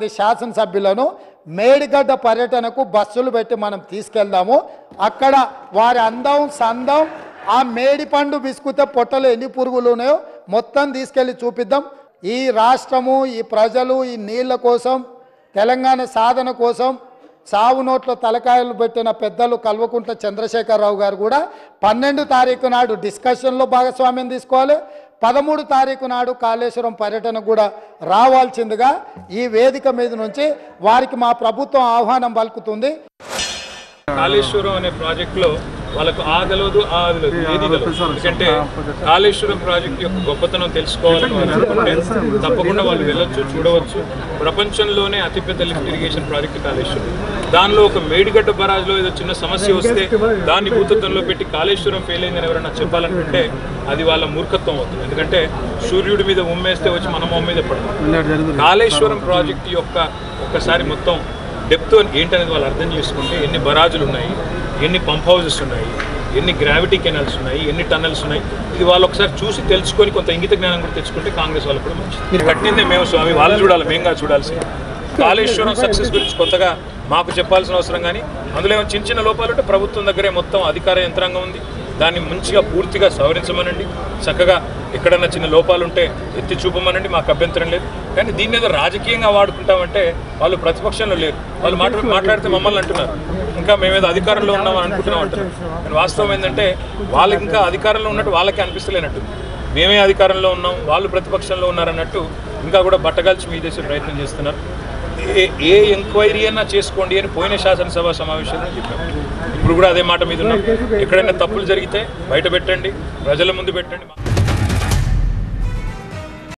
మంది శాసనసభ్యులను మేడిగడ్డ పర్యటనకు బస్సులు పెట్టి మనం తీసుకెళ్దాము. అక్కడ వారి అందం సందం, ఆ మేడి పండు బిస్కుతే పొట్టలు ఎన్ని పురుగులు ఉన్నాయో మొత్తం తీసుకెళ్ళి చూపిద్దాం. ఈ రాష్ట్రము, ఈ ప్రజలు ఈ నీళ్ల కోసం, తెలంగాణ సాధన కోసం సావు నోట్ల తలకాయలు పెట్టిన పెద్దలు కల్వకుంట్ల చంద్రశేఖరరావు గారు కూడా 12 తారీఖు నాడు డిస్కషన్లో భాగస్వామ్యం తీసుకోవాలి. 13 తారీఖు నాడు కాళేశ్వరం పర్యటన కూడా రావాల్సిందిగా ఈ వేదిక మీద నుంచి వారికి మా ప్రభుత్వం ఆహ్వానం పలుకుతుంది. కాళేశ్వరం అనే ప్రాజెక్టులో వాళ్ళకు ఆగలదు ఏది గలదు. ఎందుకంటే కాళేశ్వరం ప్రాజెక్టు యొక్క గొప్పతనం తెలుసుకోవాలని వాళ్ళు అనుకుంటే తప్పకుండా వాళ్ళు వెళ్ళొచ్చు, చూడవచ్చు. ప్రపంచంలోనే అతిపెద్ద లిఫ్ట్ ఇరిగేషన్ ప్రాజెక్టు కాళేశ్వరం. దానిలో ఒక మేడిగడ్డ బరాజ్లో ఏదో చిన్న సమస్య వస్తే దాన్ని భూతత్వంలో పెట్టి కాళేశ్వరం ఫెయిల్ అయిందని ఎవరైనా చెప్పాలనుకుంటే అది వాళ్ళ మూర్ఖత్వం అవుతుంది. ఎందుకంటే సూర్యుడి మీద ఉమ్మేస్తే వచ్చి మనం మీద పడతాం. కాళేశ్వరం ప్రాజెక్టు యొక్క ఒక్కసారి మొత్తం డెప్త్ ఏంటనేది వాళ్ళు అర్థం చేసుకుంటే ఎన్ని బరాజులు ఉన్నాయి, ఎన్ని పంప్ హౌజెస్ ఉన్నాయి, ఎన్ని గ్రావిటీ కెనాల్స్ ఉన్నాయి, ఎన్ని టన్నల్స్ ఉన్నాయి, ఇది వాళ్ళు ఒకసారి చూసి తెలుసుకొని కొంత ఇంగిత జ్ఞానం కూడా తెచ్చుకుంటే కాంగ్రెస్ వాళ్ళు కూడా మంచిది. మీరు కట్టిందే మేము స్వామి, వాళ్ళు చూడాలి, మేంగా చూడాల్సింది. కాళేశ్వరం సక్సెస్ గురించి కొత్తగా మాకు చెప్పాల్సిన అవసరం కానీ అందులో ఏమైనా చిన్న చిన్న లోపాలు ఉంటే ప్రభుత్వం దగ్గరే మొత్తం అధికార యంత్రాంగం ఉంది. దాన్ని మంచిగా పూర్తిగా సవరించమనండి. చక్కగా ఎక్కడన్నా చిన్న లోపాలు ఉంటే ఎత్తి చూపమనండి, మాకు అభ్యంతరం లేదు. కానీ దీన్ని ఏదో రాజకీయంగా వాడుకుంటామంటే వాళ్ళు ప్రతిపక్షంలో లేరు. వాళ్ళు మాట్లాడితే మమ్మల్ని అంటున్నారు ఇంకా మేమేదో అధికారంలో ఉన్నామని అనుకుంటున్నాం అంటున్నారు. కానీ వాస్తవం ఏంటంటే వాళ్ళకి ఇంకా అధికారంలో ఉన్నట్టు వాళ్ళకి అనిపిస్తలేనట్టు. మేమే అధికారంలో ఉన్నాం, వాళ్ళు ప్రతిపక్షంలో ఉన్నారన్నట్టు ఇంకా కూడా బట్టగాల్చి మీ చేసే ప్రయత్నం చేస్తున్నారు. ఏ ఎంక్వైరీ అయినా చేసుకోండి అని పోయిన శాసనసభ సమావేశంలో చెప్పాము. ఇప్పుడు కూడా అదే మాట మీద ఉన్నాం. ఎక్కడైనా తప్పులు జరిగితే బయట పెట్టండి, ప్రజల ముందు పెట్టండి.